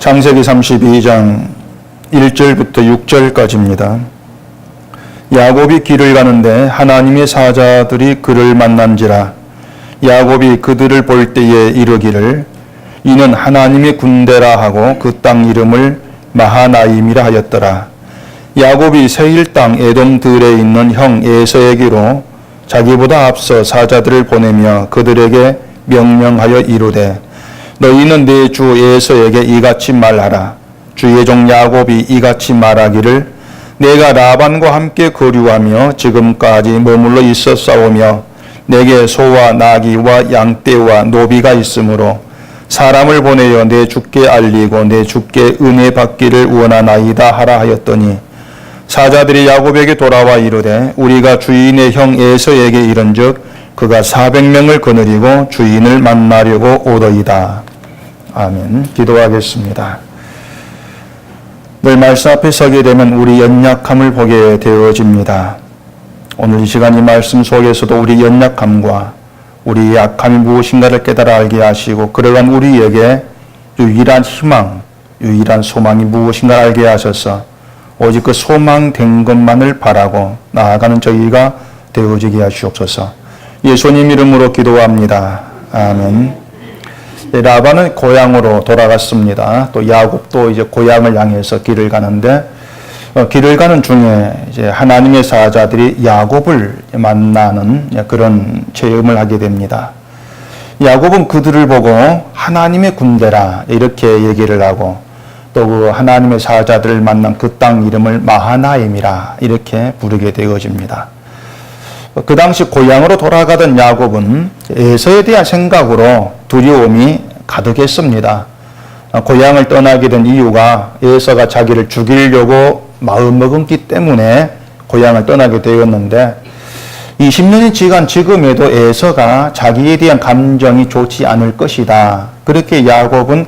창세기 32장 1절부터 6절까지입니다. 야곱이 길을 가는데 하나님의 사자들이 그를 만난지라. 야곱이 그들을 볼 때에 이르기를 이는 하나님의 군대라 하고 그 땅 이름을 마하나임이라 하였더라. 야곱이 세일 땅 에돔들에 있는 형 에서에게로 자기보다 앞서 사자들을 보내며 그들에게 명령하여 이르되 너희는 내 주 에서에게 이같이 말하라. 주의 종 야곱이 이같이 말하기를 내가 라반과 함께 거류하며 지금까지 머물러 있었사오며 내게 소와 나귀와 양떼와 노비가 있으므로 사람을 보내어 내 주께 알리고 내 주께 은혜 받기를 원하나이다 하라 하였더니 사자들이 야곱에게 돌아와 이르되 우리가 주인의 형 에서에게 이른즉 그가 400명을 거느리고 주인을 만나려고 오더이다. 아멘. 기도하겠습니다. 늘 말씀 앞에 서게 되면 우리 연약함을 보게 되어집니다. 오늘 이 시간 이 말씀 속에서도 우리 연약함과 우리 약함이 무엇인가를 깨달아 알게 하시고 그러한 우리에게 유일한 희망, 유일한 소망이 무엇인가 알게 하셔서 오직 그 소망된 것만을 바라고 나아가는 저희가 되어지게 하시옵소서. 예수님 이름으로 기도합니다. 아멘. 라반은 고향으로 돌아갔습니다. 또 야곱도 이제 고향을 향해서 길을 가는데 길을 가는 중에 이제 하나님의 사자들이 야곱을 만나는 그런 체험을 하게 됩니다. 야곱은 그들을 보고 하나님의 군대라 이렇게 얘기를 하고 또 그 하나님의 사자들을 만난 그 땅 이름을 마하나임이라 이렇게 부르게 되어집니다. 그 당시 고향으로 돌아가던 야곱은 에서에 대한 생각으로 두려움이 가득했습니다. 고향을 떠나게 된 이유가 에서가 자기를 죽이려고 마음먹었기 때문에 고향을 떠나게 되었는데 20년이 지난 지금에도 에서가 자기에 대한 감정이 좋지 않을 것이다. 그렇게 야곱은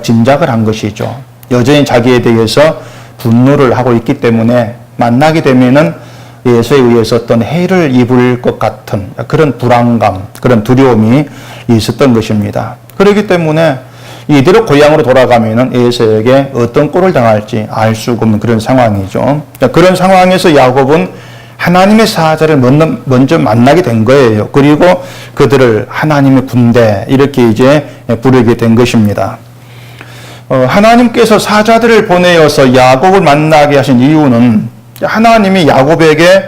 짐작을 한 것이죠. 여전히 자기에 대해서 분노를 하고 있기 때문에 만나게 되면은 에서에 의해서 어떤 해를 입을 것 같은 그런 불안감, 그런 두려움이 있었던 것입니다. 그렇기 때문에 이대로 고향으로 돌아가면은 에서에게 어떤 꼴을 당할지 알 수가 없는 그런 상황이죠. 그런 상황에서 야곱은 하나님의 사자를 먼저 만나게 된 거예요. 그리고 그들을 하나님의 군대 이렇게 이제 부르게 된 것입니다. 하나님께서 사자들을 보내어서 야곱을 만나게 하신 이유는 하나님이 야곱에게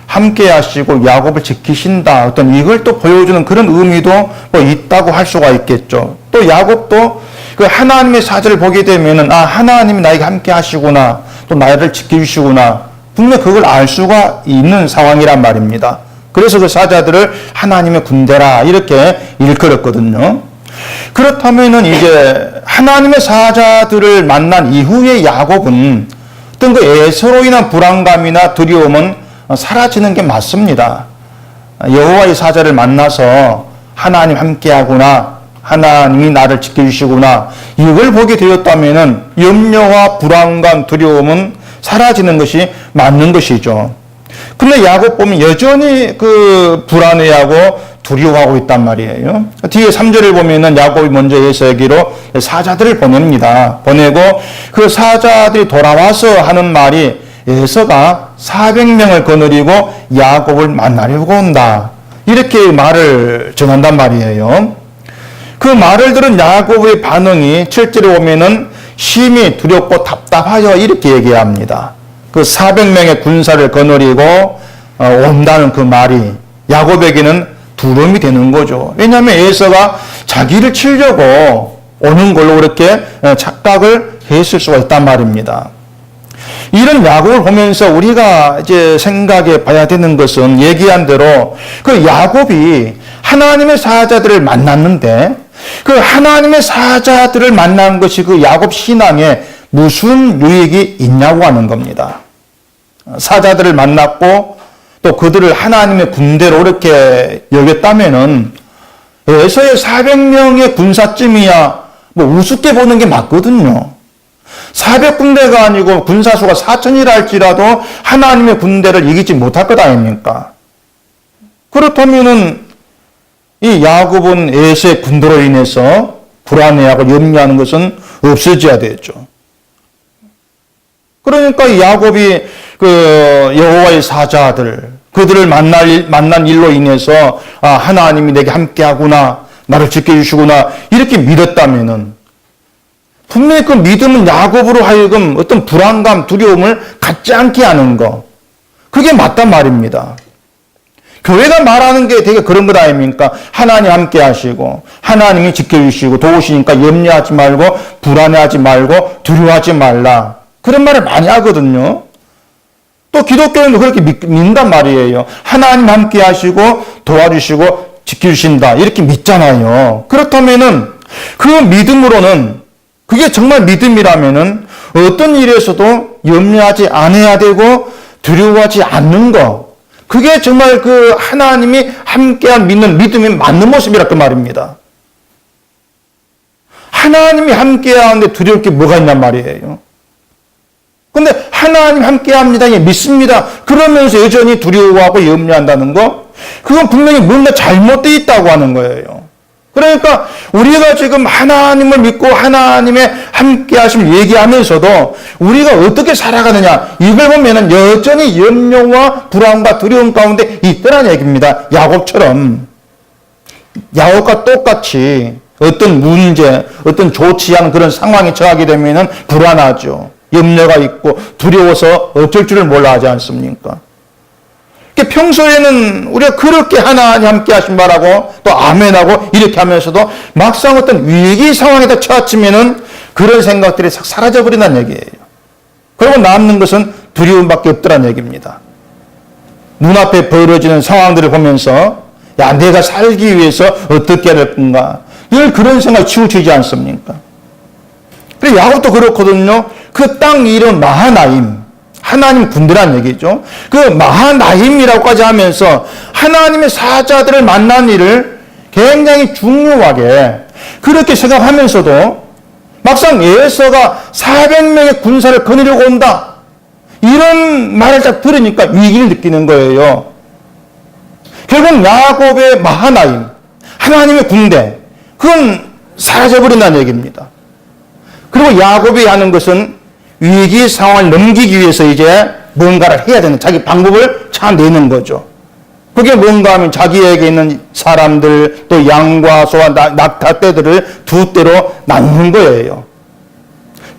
함께 하시고 야곱을 지키신다. 어떤 이걸 또 보여주는 그런 의미도 뭐 있다고 할 수가 있겠죠. 또 야곱도 그 하나님의 사자를 보게 되면은 하나님이 나에게 함께 하시구나. 또 나를 지켜주시구나. 분명 그걸 알 수가 있는 상황이란 말입니다. 그래서 그 사자들을 하나님의 군대라 이렇게 일컬었거든요. 그렇다면은 이제 하나님의 사자들을 만난 이후에 야곱은 어떤 그 에서로 인한 불안감이나 두려움은 사라지는 게 맞습니다. 여호와의 사자를 만나서 하나님 함께하구나, 하나님이 나를 지켜주시구나 이걸 보게 되었다면은 염려와 불안감, 두려움은 사라지는 것이 맞는 것이죠. 근데 야곱 보면 여전히 그 불안해하고 두려워하고 있단 말이에요. 뒤에 3절을 보면은 야곱이 먼저 에서에게로 사자들을 보냅니다. 보내고 그 사자들이 돌아와서 하는 말이 에서가 400명을 거느리고 야곱을 만나려고 온다. 이렇게 말을 전한단 말이에요. 그 말을 들은 야곱의 반응이 7절에 보면은 심히 두렵고 답답하여 이렇게 얘기합니다. 그 400명의 군사를 거느리고 온다는 그 말이 야곱에게는 두려움이 되는 거죠. 왜냐하면 에서가 자기를 치려고 오는 걸로 그렇게 착각을 했을 수가 있단 말입니다. 이런 야곱을 보면서 우리가 이제 생각해 봐야 되는 것은 얘기한 대로 그 야곱이 하나님의 사자들을 만났는데 그 하나님의 사자들을 만난 것이 그 야곱 신앙에 무슨 유익이 있냐고 하는 겁니다. 사자들을 만났고 또 그들을 하나님의 군대로 이렇게 여겼다면은 에서의 400명의 군사쯤이야 뭐 우습게 보는 게 맞거든요. 400군대가 아니고 군사수가 4,000이라 할지라도 하나님의 군대를 이기지 못할 것 아닙니까? 그렇다면은 이 야곱은 에서의 군대로 인해서 불안해하고 염려하는 것은 없어져야 되죠. 그러니까 야곱이 그 여호와의 사자들, 그들을 만난 일로 인해서 하나님이 내게 함께하구나, 나를 지켜주시구나 이렇게 믿었다면은 분명히 그 믿음은 야곱으로 하여금 어떤 불안감, 두려움을 갖지 않게 하는 거, 그게 맞단 말입니다. 교회가 말하는 게 되게 그런 것 아닙니까? 하나님 함께 하시고 하나님이 지켜주시고 도우시니까 염려하지 말고 불안해하지 말고 두려워하지 말라, 그런 말을 많이 하거든요. 또 기독교는 그렇게 믿는단 말이에요. 하나님 함께 하시고 도와주시고 지켜주신다 이렇게 믿잖아요. 그렇다면은 그 믿음으로는, 그게 정말 믿음이라면은 어떤 일에서도 염려하지 않아야 되고 두려워하지 않는 거, 그게 정말 그 하나님이 함께한 믿는 믿음이 맞는 모습이라 그 말입니다. 하나님이 함께하는데 두려울 게 뭐가 있냔 말이에요. 근데 하나님 함께합니다, 믿습니다, 그러면서 여전히 두려워하고 염려한다는 거, 그건 분명히 뭔가 잘못되어 있다고 하는 거예요. 그러니까 우리가 지금 하나님을 믿고 하나님의 함께하심을 얘기하면서도 우리가 어떻게 살아가느냐, 이걸 보면은 여전히 염려와 불안과 두려움 가운데 있더라는 얘기입니다. 야곱처럼. 야곱과 똑같이 어떤 문제, 어떤 좋지 않은 그런 상황에 처하게 되면은 불안하죠. 염려가 있고 두려워서 어쩔 줄을 몰라 하지 않습니까? 평소에는 우리가 그렇게 하나님 함께 하신 바라고 또 아멘하고 이렇게 하면서도 막상 어떤 위기 상황에다 처하치면은 그런 생각들이 싹 사라져버린다는 얘기예요. 그리고 남는 것은 두려움밖에 없더라는 얘기입니다. 눈앞에 벌어지는 상황들을 보면서 야, 내가 살기 위해서 어떻게 해야 될 건가, 늘 그런 생각에 치우치지 않습니까? 그리고 야곱도 그렇거든요. 그 땅 이름 마하나임, 하나님 군대란 얘기죠. 그 마하나임이라고까지 하면서 하나님의 사자들을 만난 일을 굉장히 중요하게 그렇게 생각하면서도 막상 에서가 400명의 군사를 거느려고 온다, 이런 말을 딱 들으니까 위기를 느끼는 거예요. 결국 야곱의 마하나임, 하나님의 군대, 그건 사라져버린다는 얘기입니다. 그리고 야곱이 하는 것은 위기 상황을 넘기기 위해서 이제 뭔가를 해야 되는 자기 방법을 찾아내는 거죠. 그게 뭔가 하면 자기에게 있는 사람들, 또 양과 소와 낙타떼들을 두 떼로 나누는 거예요.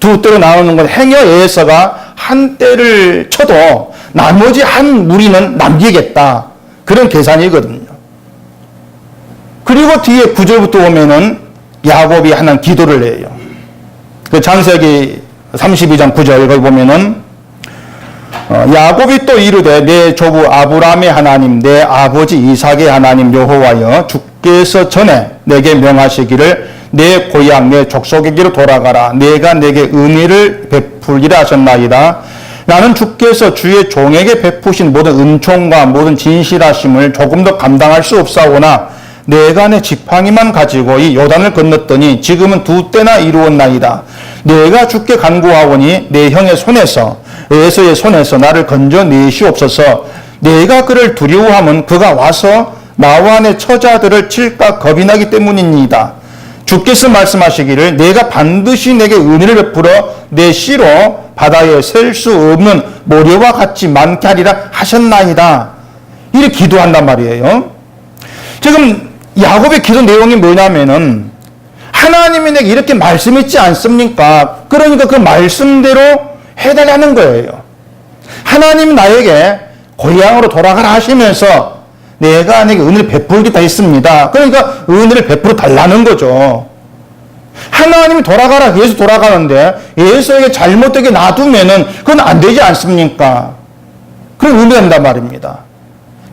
두 떼로 나누는 건 행여 에서가 한 떼를 쳐도 나머지 한 무리는 남기겠다, 그런 계산이거든요. 그리고 뒤에 9절부터 보면은 야곱이 하는 기도를 해요. 그 창세기 32장 9절을 보면은 야곱이 또 이르되 내 조부 아브라함의 하나님, 내 아버지 이삭의 하나님 여호와여, 주께서 전에 내게 명하시기를 내 고향 내 족속에게로 돌아가라, 내가 내게 은혜를 베풀리라 하셨나이다. 나는 주께서 주의 종에게 베푸신 모든 은총과 모든 진실하심을 조금도 감당할 수 없사오나 내가 내 지팡이만 가지고 이 요단을 건넜더니 지금은 두 때나 이루었나이다. 내가 주께 간구하오니 내 형의 손에서, 에서의 손에서 나를 건져내시옵소서. 내가 그를 두려워하면 그가 와서 나와 내 처자들을 칠까 겁이 나기 때문입니다. 주께서 말씀하시기를 내가 반드시 내게 은혜를 베풀어 내 씨로 바다에 셀 수 없는 모래와 같이 많게 하리라 하셨나이다. 이렇게 기도한단 말이에요. 지금 야곱의 기도 내용이 뭐냐면은 하나님이 내게 이렇게 말씀했지 않습니까? 그러니까 그 말씀대로 해달라는 거예요. 하나님이 나에게 고향으로 돌아가라 하시면서 내가 내게 은혜를 베풀겠다 했습니다. 그러니까 은혜를 베풀어 달라는 거죠. 하나님이 돌아가라, 예수 돌아가는데 예수에게 잘못되게 놔두면은 그건 안 되지 않습니까? 그런 의미한단 말입니다.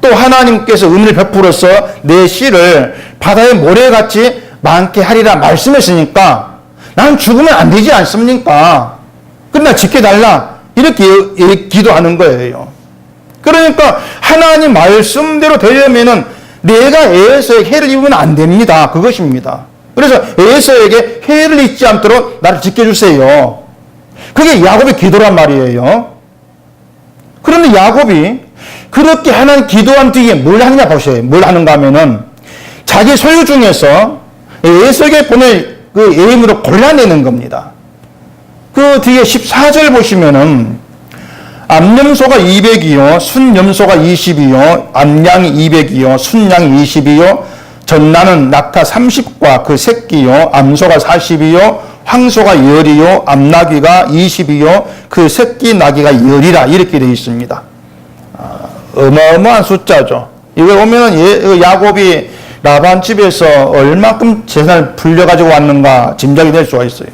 또 하나님께서 은혜를 베풀어서 내 씨를 바다의 모래같이 많게 하리라 말씀했으니까 나는 죽으면 안 되지 않습니까? 그러나 지켜달라, 이렇게 기도하는 거예요. 그러니까 하나님 말씀대로 되려면은 내가 에서에게 해를 입으면 안 됩니다. 그것입니다. 그래서 에서에게 해를 입지 않도록 나를 지켜주세요. 그게 야곱의 기도란 말이에요. 그런데 야곱이 그렇게 하나님 기도한 뒤에 뭘 하느냐 보세요. 뭘 하는가 하면은 자기 소유 중에서 에서에게 보낼 그 예물을 골라내는 겁니다. 그 뒤에 14절 보시면은 암염소가 200이요, 순염소가 20이요, 암양이 200이요, 순양이 20이요, 전나는 낙타 30과 그 새끼요, 암소가 40이요, 황소가 10이요, 암나귀가 20이요, 그 새끼 나귀가 10이라 이렇게 되어 있습니다. 어마어마한 숫자죠. 이거 보면은 야곱이 라반 집에서 얼마큼 재산을 불려가지고 왔는가 짐작이 될 수가 있어요.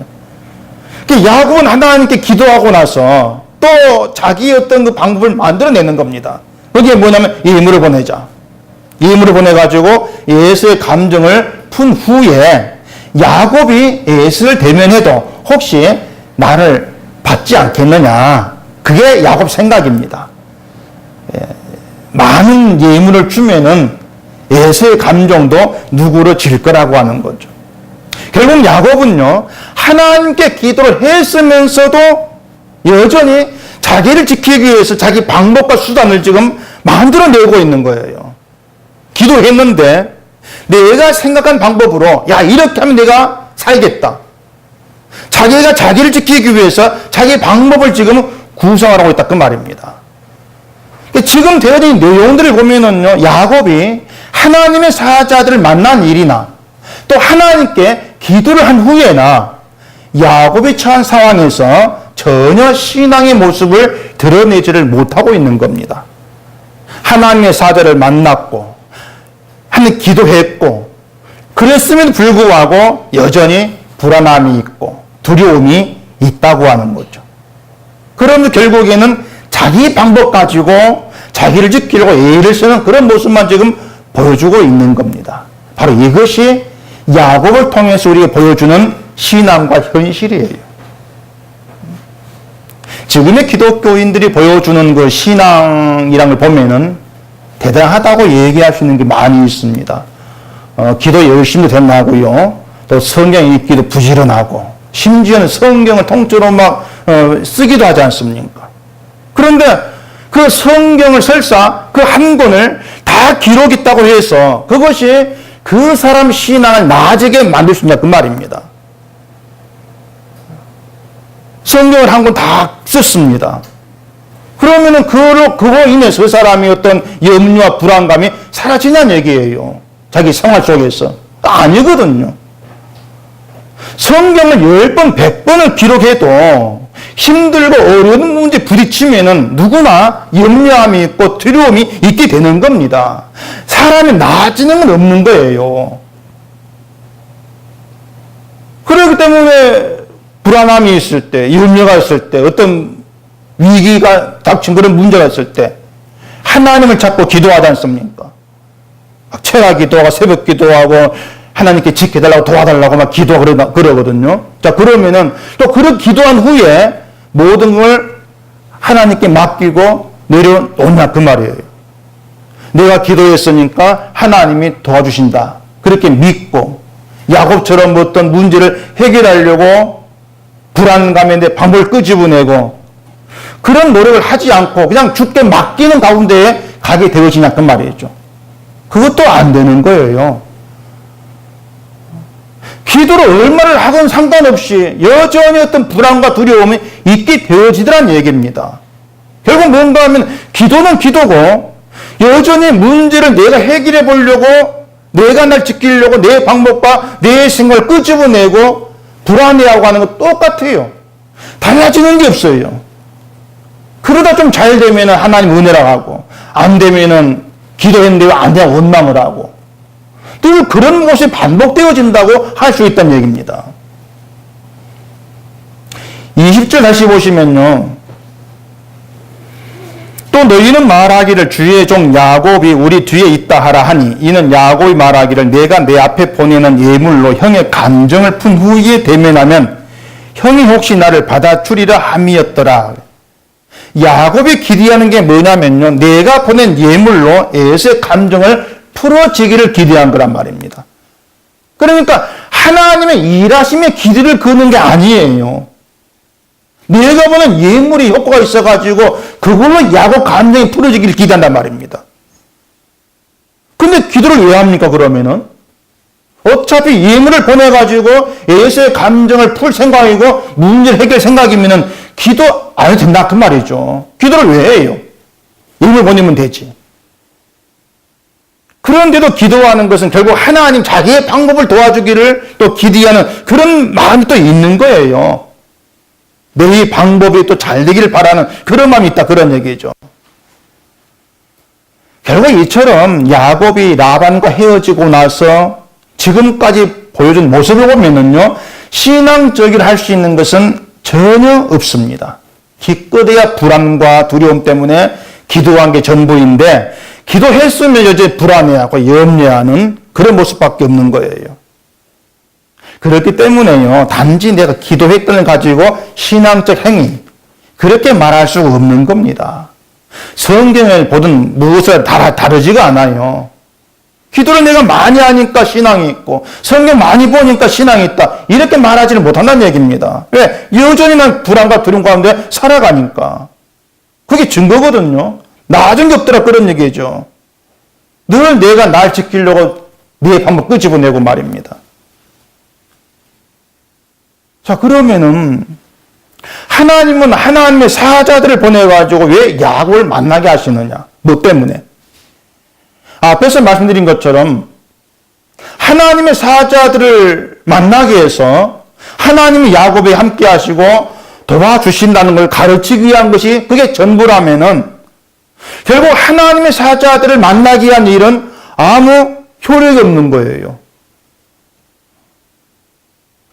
야곱은 하나님께 기도하고 나서 또 자기 어떤 그 방법을 만들어내는 겁니다. 그게 뭐냐면 예물을 보내자. 예물을 보내가지고 에서의 감정을 푼 후에 야곱이 에서를 대면해도 혹시 나를 받지 않겠느냐. 그게 야곱 생각입니다. 많은 예물을 주면은 에서의 감정도 누구로 질 거라고 하는 거죠. 결국 야곱은요, 하나님께 기도를 했으면서도 여전히 자기를 지키기 위해서 자기 방법과 수단을 지금 만들어내고 있는 거예요. 기도했는데 내가 생각한 방법으로 야 이렇게 하면 내가 살겠다. 자기가 자기를 지키기 위해서 자기 방법을 지금 구성을 하고 있다 그 말입니다. 지금 되어진 내용들을 보면은요, 야곱이 하나님의 사자들을 만난 일이나 또 하나님께 기도를 한 후에나 야곱이 처한 상황에서 전혀 신앙의 모습을 드러내지를 못하고 있는 겁니다. 하나님의 사자를 만났고 하나님 기도했고 그랬음에도 불구하고 여전히 불안함이 있고 두려움이 있다고 하는 거죠. 그러면 결국에는 자기 방법 가지고 자기를 지키려고 애를 쓰는 그런 모습만 지금 보여주고 있는 겁니다. 바로 이것이 야곱을 통해서 우리가 보여주는 신앙과 현실이에요. 지금의 기독교인들이 보여주는 그 신앙이라는 걸 보면은 대단하다고 얘기할 수 있는 게 많이 있습니다. 기도 열심히 된다고요. 또 성경 읽기도 부지런하고 심지어는 성경을 통째로 막 쓰기도 하지 않습니까? 그런데 그 성경을 설사 그 한 권을 다 기록했다고 해서 그것이 그 사람 신앙을 나아지게 만들 수 있냐 그 말입니다. 성경을 한 권 다 썼습니다. 그러면은 그거 인해서 그 사람이 어떤 염려와 불안감이 사라지냐는 얘기예요. 자기 생활 속에서. 아니거든요. 성경을 10번, 100번을 기록해도 힘들고 어려운 문제 부딪히면은 누구나 염려함이 있고 두려움이 있게 되는 겁니다. 사람이 나아지는 건 없는 거예요. 그렇기 때문에 불안함이 있을 때, 염려가 있을 때, 어떤 위기가 닥친 그런 문제가 있을 때 하나님을 찾고 기도하지 않습니까? 철학 기도하고 새벽 기도하고 하나님께 지켜달라고 도와달라고 막 그러거든요. 자, 그러면은 또 그런 기도한 후에 모든 걸 하나님께 맡기고 내려놓냐 그 말이에요. 내가 기도했으니까 하나님이 도와주신다. 그렇게 믿고 야곱처럼 어떤 문제를 해결하려고 불안감에 대해 방법을 끄집어내고 그런 노력을 하지 않고 그냥 주께 맡기는 가운데에 가게 되어지냐 그 말이죠. 그것도 안 되는 거예요. 기도를 얼마를 하건 상관없이 여전히 어떤 불안과 두려움이 있게 되어지더란 얘기입니다. 결국 뭔가 하면 기도는 기도고 여전히 문제를 내가 해결해 보려고 내가 날 지키려고 내 방법과 내 생각을 끄집어내고 불안해하고 하는 건 똑같아요. 달라지는 게 없어요. 그러다 좀 잘 되면 하나님 은혜라고 하고 안 되면 기도했는데 왜 안 돼 원망을 하고 늘 그런 것이 반복되어진다고 할 수 있다는 얘기입니다. 20절 다시 보시면요. 또 너희는 말하기를 주의 종 야곱이 우리 뒤에 있다 하라 하니 이는 야곱이 말하기를 내가 내 앞에 보내는 예물로 형의 감정을 푼 후에 대면하면 형이 혹시 나를 받아주리라 함이었더라. 야곱이 기대하는 게 뭐냐면요. 내가 보낸 예물로 에서의 감정을 풀어지기를 기대한 거란 말입니다. 그러니까 하나님의 일하심에 기대를 거는 게 아니에요. 내가 보낸 예물이 효과가 있어가지고 그걸로 야곱 감정이 풀어지기를 기대한단 말입니다. 근데 기도를 왜 합니까 그러면은? 어차피 예물을 보내가지고 예수의 감정을 풀 생각이고 문제 해결 생각이면은 기도 안 해도 된다 그 말이죠. 기도를 왜 해요? 예물 보내면 되지. 그런데도 기도하는 것은 결국 하나님 자기의 방법을 도와주기를 또 기대하는 그런 마음이 또 있는 거예요. 내 방법이 또 잘 되기를 바라는 그런 마음이 있다 그런 얘기죠. 결국 이처럼 야곱이 라반과 헤어지고 나서 지금까지 보여준 모습을 보면은요, 신앙적으로 할 수 있는 것은 전혀 없습니다. 기껏해야 불안과 두려움 때문에 기도한 게 전부인데, 기도했으면 이제 불안해하고 염려하는 그런 모습밖에 없는 거예요. 그렇기 때문에요, 단지 내가 기도했던 걸 가지고 신앙적 행위, 그렇게 말할 수가 없는 겁니다. 성경을 보든 무엇을 다르지가 않아요. 기도를 내가 많이 하니까 신앙이 있고 성경 많이 보니까 신앙이 있다 이렇게 말하지는 못한다는 얘기입니다. 왜? 여전히 난 불안과 두려움 가운데 살아가니까. 그게 증거거든요. 나아진 게 없더라 그런 얘기죠. 늘 내가 날 지키려고 내 방법 끄집어내고 말입니다. 자, 그러면은 하나님은 하나님의 사자들을 보내가지고 왜 야곱을 만나게 하시느냐? 뭐 때문에? 앞에서 말씀드린 것처럼 하나님의 사자들을 만나게 해서 하나님이 야곱에 함께 하시고 도와주신다는 걸 가르치기 위한 것이 그게 전부라면은 결국 하나님의 사자들을 만나기 위한 일은 아무 효력이 없는 거예요.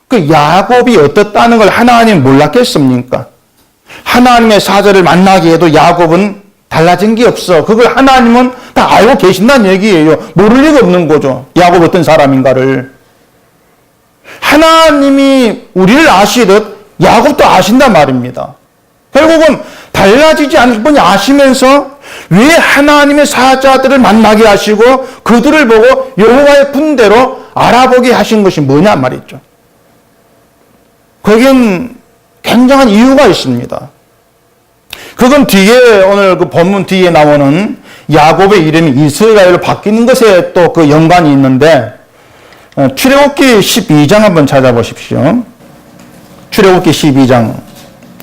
그 야곱이 어떻다는 걸 하나님은 몰랐겠습니까? 하나님의 사자를 만나게 해도 야곱은 달라진 게 없어. 그걸 하나님은 다 알고 계신다는 얘기예요. 모를 리가 없는 거죠. 야곱 어떤 사람인가를. 하나님이 우리를 아시듯 야곱도 아신단 말입니다. 결국은 달라지지 않을 뿐이 아시면서 왜 하나님의 사자들을 만나게 하시고 그들을 보고 여호와의 군대로 알아보게 하신 것이 뭐냐 말이죠. 거긴 굉장한 이유가 있습니다. 그건 뒤에 오늘 그 본문 뒤에 나오는 야곱의 이름이 이스라엘로 바뀌는 것에 또 그 연관이 있는데 출애굽기 12장 한번 찾아보십시오. 출애굽기 12장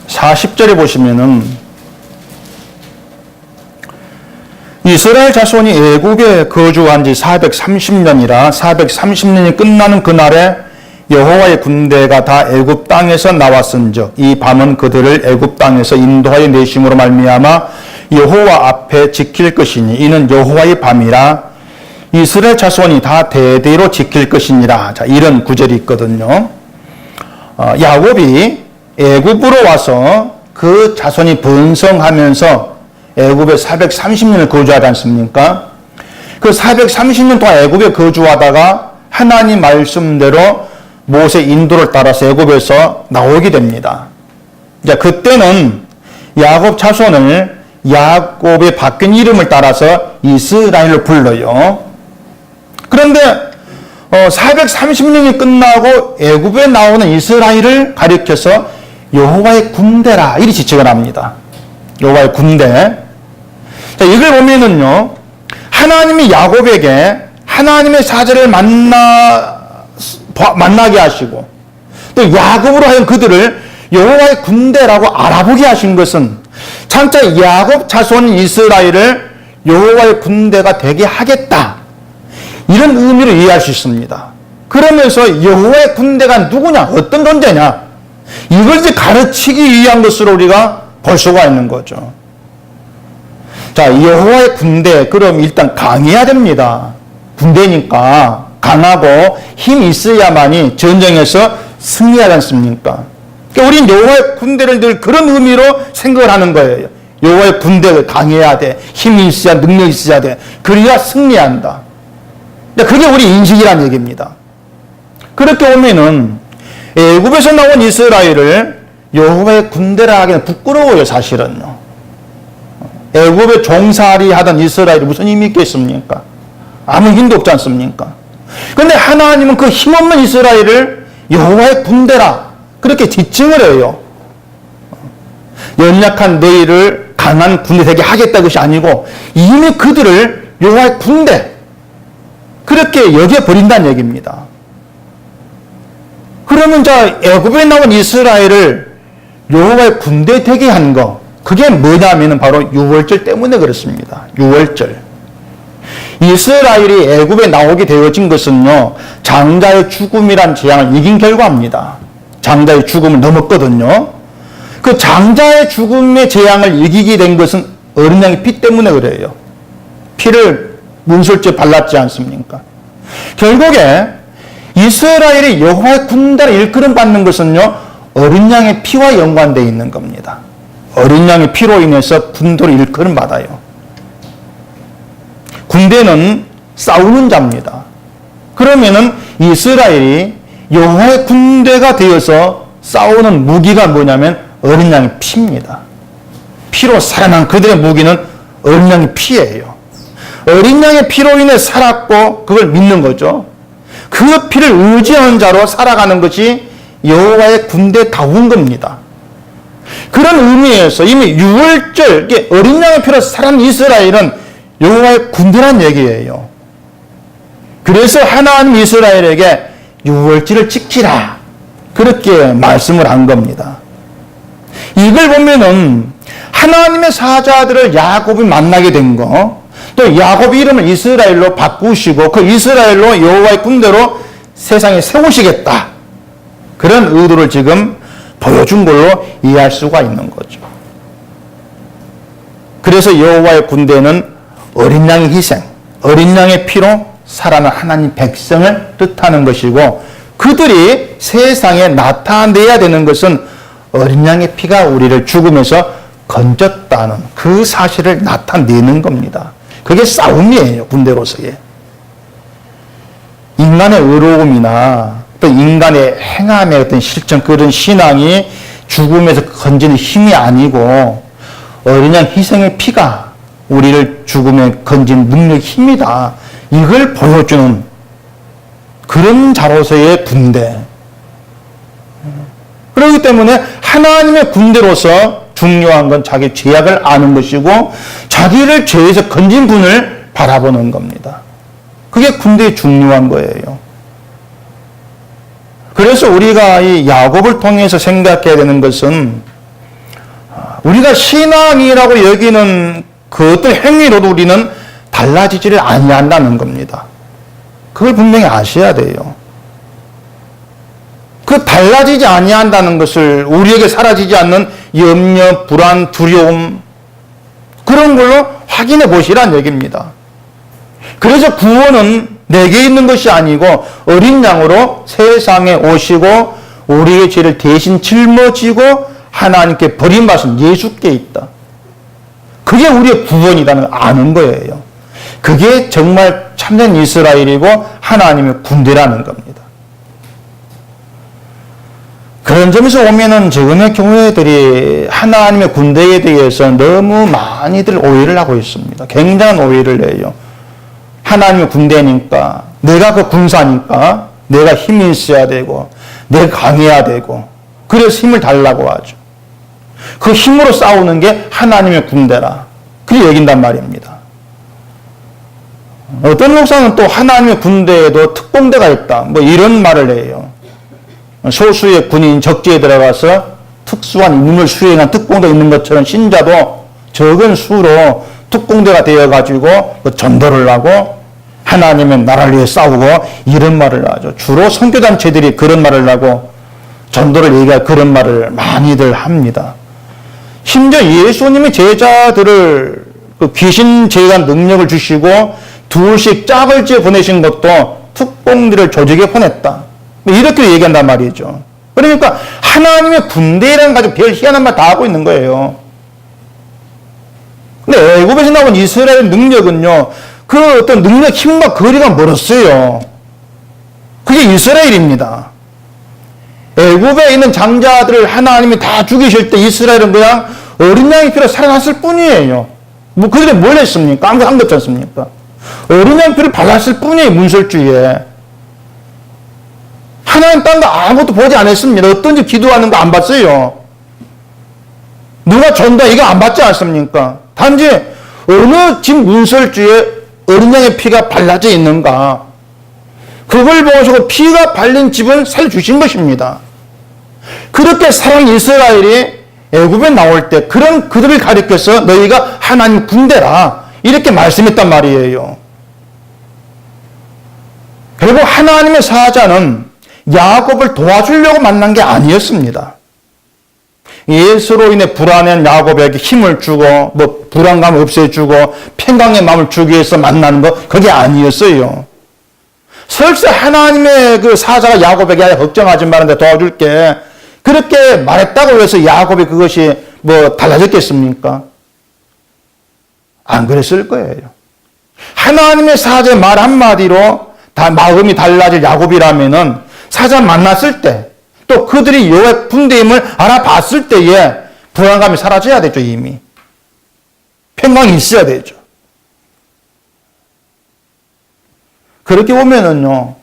40절에 보시면은 이스라엘 자손이 애굽에 거주한 지 430년이라 430년이 끝나는 그날에 여호와의 군대가 다 애굽 땅에서 나왔은즉 이 밤은 그들을 애굽 땅에서 인도하여 내심으로 말미암아 여호와 앞에 지킬 것이니 이는 여호와의 밤이라 이스라엘 자손이 다 대대로 지킬 것이니라. 자, 이런 구절이 있거든요. 야곱이 애굽으로 와서 그 자손이 번성하면서 애굽에 430년을 거주하지 않습니까? 그 430년 동안 애굽에 거주하다가 하나님 말씀대로 모세 인도를 따라서 애굽에서 나오게 됩니다. 이제 그때는 야곱 자손을 야곱의 바뀐 이름을 따라서 이스라엘로 불러요. 그런데 430년이 끝나고 애굽에 나오는 이스라엘을 가리켜서 여호와의 군대라 이리 지칭을 합니다. 여호와의 군대. 자, 이걸 보면은요, 하나님이 야곱에게 하나님의 사자를 만나게 하시고 또 야곱으로 하여금 그들을 여호와의 군대라고 알아보게 하신 것은 장차 야곱 자손 이스라엘을 여호와의 군대가 되게 하겠다 이런 의미를 이해할 수 있습니다. 그러면서 여호와의 군대가 누구냐 어떤 존재냐 이걸 이제 가르치기 위한 것으로 우리가 볼 수가 있는 거죠. 자, 여호와의 군대 그럼 일단 강해야 됩니다. 군대니까 강하고 힘이 있어야만이 전쟁에서 승리하지 않습니까? 그러니까 우리는 여호와의 군대를 늘 그런 의미로 생각을 하는 거예요. 여호와의 군대가 강해야 돼. 힘이 있어야 능력이 있어야 돼. 그래야 승리한다. 그게 우리 인식이란 얘기입니다. 그렇게 보면은 애굽에서 나온 이스라엘을 여호와의 군대라 하기는 부끄러워요, 사실은요. 애굽에 종살이 하던 이스라엘이 무슨 힘이 있겠습니까? 아무 힘도 없지 않습니까? 그런데 하나님은 그 힘없는 이스라엘을 여호와의 군대라 그렇게 지칭을 해요. 연약한 너희를 강한 군대 되게 하겠다 것이 아니고 이미 그들을 여호와의 군대 그렇게 여겨버린다는 얘기입니다. 그러면 자 애굽에 나온 이스라엘을 여호와의 군대 되게 한 거, 그게 뭐냐면은 바로 유월절 때문에 그렇습니다. 유월절. 이스라엘이 애굽에 나오게 되어진 것은요, 장자의 죽음이란 재앙을 이긴 결과입니다. 장자의 죽음을 넘었거든요. 그 장자의 죽음의 재앙을 이기게 된 것은 어린 양의 피 때문에 그래요. 피를 문설주에 발랐지 않습니까? 결국에 이스라엘이 여호와의 군대를 일컬음 받는 것은요, 어린 양의 피와 연관되어 있는 겁니다. 어린 양의 피로 인해서 군대를 일컬음 받아요. 군대는 싸우는 자입니다. 그러면은 이스라엘이 여호와의 군대가 되어서 싸우는 무기가 뭐냐면 어린 양의 피입니다. 피로 살아난 그들의 무기는 어린 양의 피예요. 어린 양의 피로 인해 살았고 그걸 믿는 거죠. 그 피를 의지하는 자로 살아가는 것이 여호와의 군대다운 겁니다. 그런 의미에서 이미 유월절, 어린 양의 피로 살아난 이스라엘은 여호와의 군대란 얘기예요. 그래서 하나님 이스라엘에게 유월절을 지키라, 그렇게 말씀을 한 겁니다. 이걸 보면은 하나님의 사자들을 야곱이 만나게 된 거, 또 야곱의 이름을 이스라엘로 바꾸시고 그 이스라엘로 여호와의 군대로 세상에 세우시겠다, 그런 의도를 지금 보여준 걸로 이해할 수가 있는 거죠. 그래서 여호와의 군대는 어린 양의 희생, 어린 양의 피로 살아난 하나님 백성을 뜻하는 것이고, 그들이 세상에 나타내야 되는 것은 어린 양의 피가 우리를 죽음에서 건졌다는 그 사실을 나타내는 겁니다. 그게 싸움이에요, 군대로서의. 인간의 의로움이나 또 인간의 행함의 어떤 실천, 그런 신앙이 죽음에서 건지는 힘이 아니고 어린 양 희생의 피가 우리를 죽음에 건진 능력, 힘이다, 이걸 보여주는 그런 자로서의 군대. 그렇기 때문에 하나님의 군대로서 중요한 건 자기 죄악을 아는 것이고 자기를 죄에서 건진 분을 바라보는 겁니다. 그게 군대의 중요한 거예요. 그래서 우리가 이 야곱을 통해서 생각해야 되는 것은, 우리가 신앙이라고 여기는 그 어떤 행위로도 우리는 달라지지를 아니한다는 겁니다. 그걸 분명히 아셔야 돼요. 그 달라지지 아니한다는 것을 우리에게 사라지지 않는 염려, 불안, 두려움, 그런 걸로 확인해 보시란 얘기입니다. 그래서 구원은 내게 있는 것이 아니고 어린 양으로 세상에 오시고 우리의 죄를 대신 짊어지고 하나님께 버림받은 예수께 있다. 그게 우리의 구원이라는 걸 아는 거예요. 그게 정말 참된 이스라엘이고 하나님의 군대라는 겁니다. 그런 점에서 보면은 지금의 교회들이 하나님의 군대에 대해서 너무 많이들 오해를 하고 있습니다. 굉장한 오해를 해요. 하나님의 군대니까, 내가 그 군사니까 내가 힘이 있어야 되고 내가 강해야 되고, 그래서 힘을 달라고 하죠. 그 힘으로 싸우는 게 하나님의 군대라, 그렇게 여긴단 말입니다. 어떤 목사는 또 하나님의 군대에도 특공대가 있다, 뭐 이런 말을 해요. 소수의 군인 적지에 들어가서 특수한 임무를 수행한 특공대가 있는 것처럼 신자도 적은 수로 특공대가 되어가지고 전도를 하고 하나님의 나라를 위해 싸우고, 이런 말을 하죠. 주로 선교단체들이 그런 말을 하고 전도를 얘기할 그런 말을 많이들 합니다. 심지어 예수님이 제자들을 그 귀신 제거한 능력을 주시고 둘씩 짝을 지어 보내신 것도 특공대를 조직에 보냈다, 이렇게 얘기한단 말이죠. 그러니까 하나님의 군대라는 가지고 별 희한한 말 다 하고 있는 거예요. 근데 애굽에서 나온 이스라엘 능력은요, 그 어떤 능력, 힘과 거리가 멀었어요. 그게 이스라엘입니다. 애굽에 있는 장자들을 하나님이 다 죽이실 때 이스라엘은 그냥 어린 양의 피로 살아났을 뿐이에요. 뭐 그들이 뭘 했습니까? 아무것도 한 것 같지 않습니까? 어린 양의 피를 발랐을 뿐이에요, 문설주에. 하나님 딴 거 아무것도 보지 않았습니다. 어떤 집 기도하는 거 안 봤어요. 누가 전다 이거 안 봤지 않습니까? 단지 어느 집 문설주에 어린 양의 피가 발라져 있는가, 그걸 보시고 피가 발린 집은 살려주신 것입니다. 그렇게 사랑 이스라엘이 애굽에 나올 때 그런 그들을 가리켜서 너희가 하나님 군대라 이렇게 말씀했단 말이에요. 결국 하나님의 사자는 야곱을 도와주려고 만난 게 아니었습니다. 예수로 인해 불안한 야곱에게 힘을 주고 불안감을 없애주고 평강의 마음을 주기 위해서 만나는 거 그게 아니었어요. 설사 하나님의 그 사자가 야곱에게 걱정하지 말는데 도와줄게 그렇게 말했다고 해서 야곱이 그것이 달라졌겠습니까? 안 그랬을 거예요. 하나님의 사자의 말 한마디로 다 마음이 달라질 야곱이라면은 사자 만났을 때 또 그들이 여호와의 군대임을 알아봤을 때에 불안감이 사라져야 되죠. 이미 평강이 있어야 되죠. 그렇게 보면은요,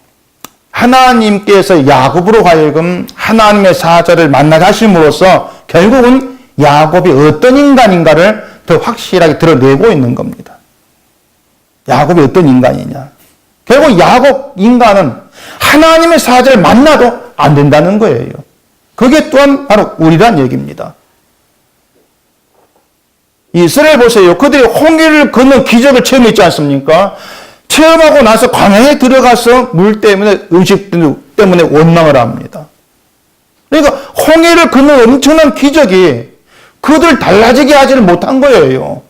하나님께서 야곱으로 하여금 하나님의 사자를 만나게 하심으로써 결국은 야곱이 어떤 인간인가를 더 확실하게 드러내고 있는 겁니다. 야곱이 어떤 인간이냐. 결국 야곱 인간은 하나님의 사자를 만나도 안 된다는 거예요. 그게 또한 바로 우리란 얘기입니다. 이스라엘 보세요. 그들이 홍해를 건넌 기적을 체험했지 않습니까? 체험하고 나서 광야에 들어가서 물 때문에 음식 때문에 원망을 합니다. 그러니까 홍해를 건넌 엄청난 기적이 그들을 달라지게 하지를 못한 거예요.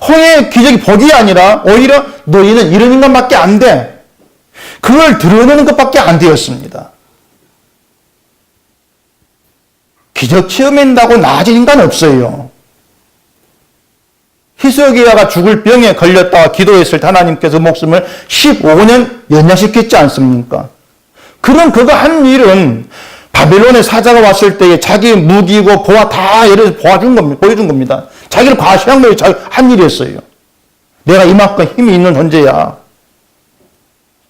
홍해의 기적이 복이 아니라 오히려 너희는 이런 인간밖에 안 돼. 그걸 드러내는 것밖에 안 되었습니다. 기적 체험한다고 나아진 인간 없어요. 히스기야가 죽을 병에 걸렸다가 기도했을 때 하나님께서 목숨을 15년 연장시켰지 않습니까? 그런 그가 한 일은 바벨론의 사자가 왔을 때에 자기 무기고 보아 다 보여준 겁니다. 자기를 과시한 거예요. 한 일이었어요. 내가 이만큼 힘이 있는 존재야.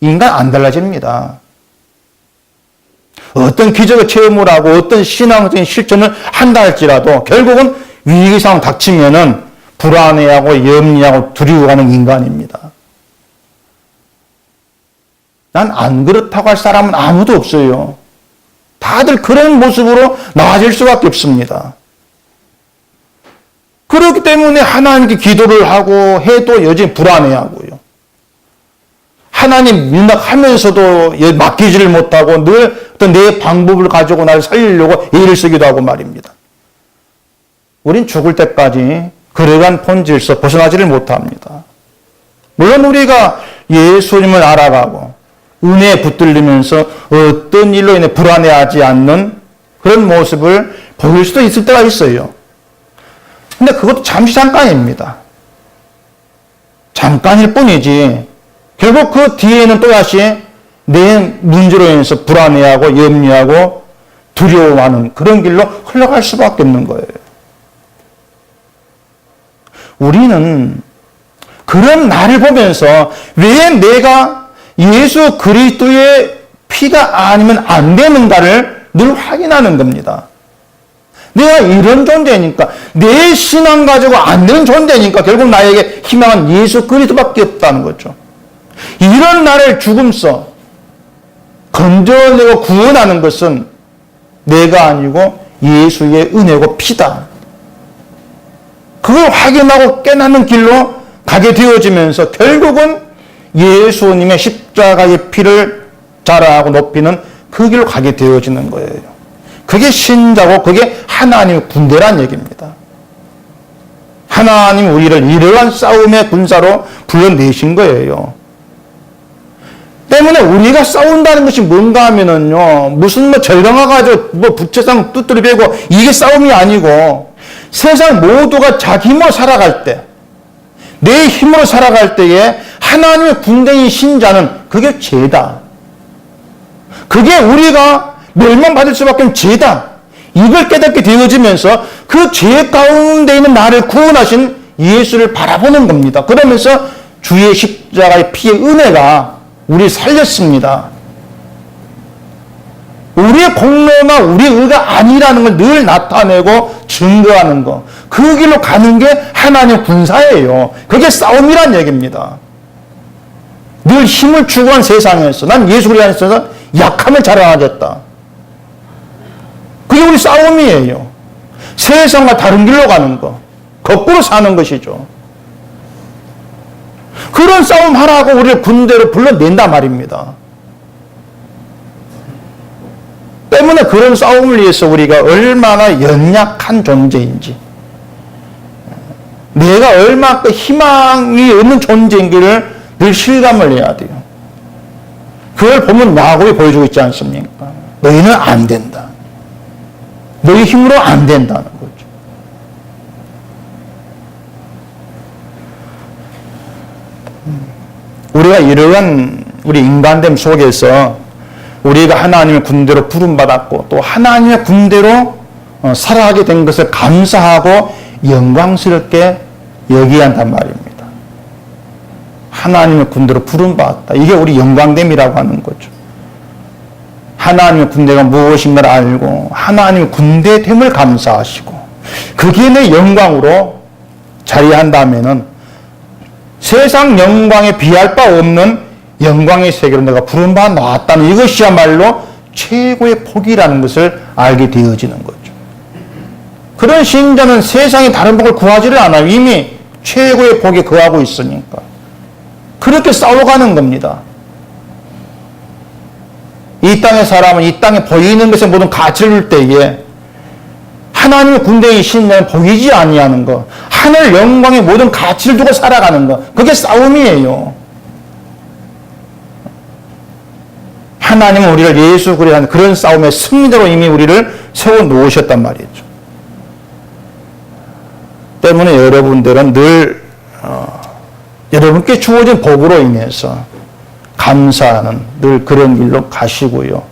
인간 안 달라집니다. 어떤 기적을 체험을 하고 어떤 신앙적인 실천을 한다 할지라도 결국은 위기 상황 닥치면은 불안해하고 염려하고 두려워하는 인간입니다. 난 안 그렇다고 할 사람은 아무도 없어요. 다들 그런 모습으로 나아질 수밖에 없습니다. 그렇기 때문에 하나님께 기도를 하고 해도 여전히 불안해하고요. 하나님 민낯하면서도 맡기지를 못하고 늘 어떤 내 방법을 가지고 나를 살리려고 애를 쓰기도 하고 말입니다. 우린 죽을 때까지 그러한 본질에서 벗어나지를 못합니다. 물론 우리가 예수님을 알아가고 은혜에 붙들리면서 어떤 일로 인해 불안해하지 않는 그런 모습을 보일 수도 있을 때가 있어요. 근데 그것도 잠시 잠깐입니다. 잠깐일 뿐이지 결국 그 뒤에는 또다시 내 문제로 인해서 불안해하고 염려하고 두려워하는 그런 길로 흘러갈 수밖에 없는 거예요. 우리는 그런 나를 보면서 왜 내가 예수 그리스도의 피가 아니면 안 되는가를 늘 확인하는 겁니다. 내가 이런 존재니까, 내 신앙 가지고 안 되는 존재니까 결국 나에게 희망은 예수 그리스도밖에 없다는 거죠. 이런 나를 죽음서 건져내고 구원하는 것은 내가 아니고 예수의 은혜고 피다. 그걸 확인하고 깨닫는 길로 가게 되어지면서 결국은 예수님의 십자가의 피를 자랑하고 높이는 그 길로 가게 되어지는 거예요. 그게 신자고 그게 하나님의 군대란 얘기입니다. 하나님 우리를 이러한 싸움의 군사로 불러내신 거예요. 때문에 우리가 싸운다는 것이 뭔가 하면은요, 무슨 절강화 가지고 부채상 뚜뚜리 베고 이게 싸움이 아니고 세상 모두가 자기 힘으로 살아갈 때, 내 힘으로 살아갈 때에 하나님의 군대인 신자는 그게 죄다. 그게 우리가 멸망받을 수밖에 없는 죄다. 이걸 깨닫게 되어지면서 그 죄 가운데 있는 나를 구원하신 예수를 바라보는 겁니다. 그러면서 주의 십자가의 피의 은혜가 우리 살렸습니다. 우리의 공로나 우리의 의가 아니라는 걸 늘 나타내고 증거하는 것. 그 길로 가는 게 하나님의 군사예요. 그게 싸움이란 얘기입니다. 늘 힘을 추구한 세상에서 난 예수 그리스도 안에서 약함을 자랑하겠다. 그게 우리 싸움이에요. 세상과 다른 길로 가는 거, 거꾸로 사는 것이죠. 그런 싸움 하라고 우리를 군대로 불러낸단 말입니다. 때문에 그런 싸움을 위해서 우리가 얼마나 연약한 존재인지, 내가 얼마나 희망이 없는 존재인지를 늘 실감을 해야 돼요. 그걸 보면 야곱이 보여주고 있지 않습니까? 너희는 안 된다. 너희 힘으로 안 된다는 거죠. 우리가 이러한 우리 인간됨 속에서 우리가 하나님의 군대로 부름받았고 또 하나님의 군대로 살아가게 된 것을 감사하고 영광스럽게 여기야 한단 말입니다. 하나님의 군대로 부름받았다. 이게 우리 영광됨이라고 하는 거죠. 하나님의 군대가 무엇인가를 알고 하나님의 군대됨을 감사하시고 그게 내 영광으로 자리한다면은 세상 영광에 비할 바 없는 영광의 세계로 내가 부름받아 나왔다는 이것이야말로 최고의 복이라는 것을 알게 되어지는 거죠. 그런 신자는 세상에 다른 복을 구하지를 않아요. 이미 최고의 복에 거하고 있으니까. 그렇게 싸워가는 겁니다. 이 땅의 사람은 이 땅에 보이는 것에 모든 가치를 줄 때에 하나님의 군대의 신자는 보이지 아니하는 것, 하늘 영광의 모든 가치를 두고 살아가는 것, 그게 싸움이에요. 하나님은 우리를 예수 그리스도의 그런 싸움의 승리자로 이미 우리를 세워놓으셨단 말이죠. 때문에 여러분들은 늘 여러분께 주어진 복으로 인해서 감사하는 늘 그런 길로 가시고요.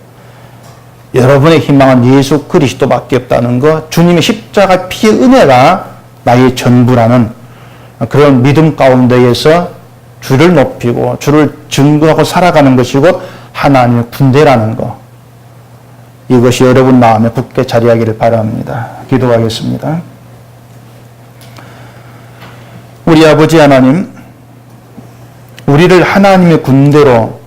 여러분의 희망은 예수 그리스도밖에 없다는 것, 주님의 십자가 피의 은혜가 나의 전부라는 그런 믿음 가운데에서 주를 높이고 주를 증거하고 살아가는 것이고 하나님의 군대라는 것, 이것이 여러분 마음에 굳게 자리하기를 바랍니다. 기도하겠습니다. 우리 아버지 하나님, 우리를 하나님의 군대로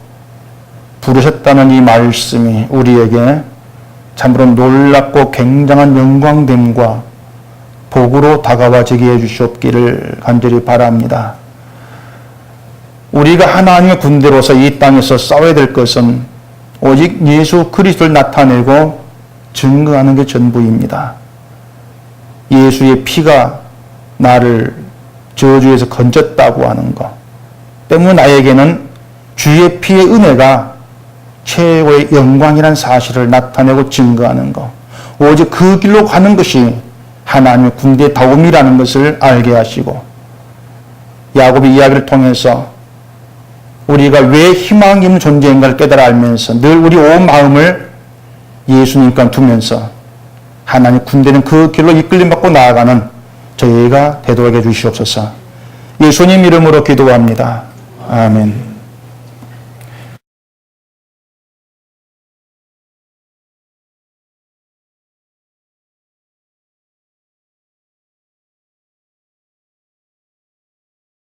부르셨다는 이 말씀이 우리에게 참으로 놀랍고 굉장한 영광됨과 복으로 다가와지게 해주시옵기를 간절히 바랍니다. 우리가 하나님의 군대로서 이 땅에서 싸워야 될 것은 오직 예수 그리스도를 나타내고 증거하는 게 전부입니다. 예수의 피가 나를 저주에서 건졌다고 하는 것 때문에 나에게는 주의 피의 은혜가 최고의 영광이라는 사실을 나타내고 증거하는 것, 오직 그 길로 가는 것이 하나님의 군대의 다움이라는 것을 알게 하시고 야곱의 이야기를 통해서 우리가 왜 희망이 있는 존재인가를 깨달아 알면서 늘 우리 온 마음을 예수님께 두면서 하나님 군대는 그 길로 이끌림 받고 나아가는 저희가 되도록 해주시옵소서. 예수님 이름으로 기도합니다. 아멘.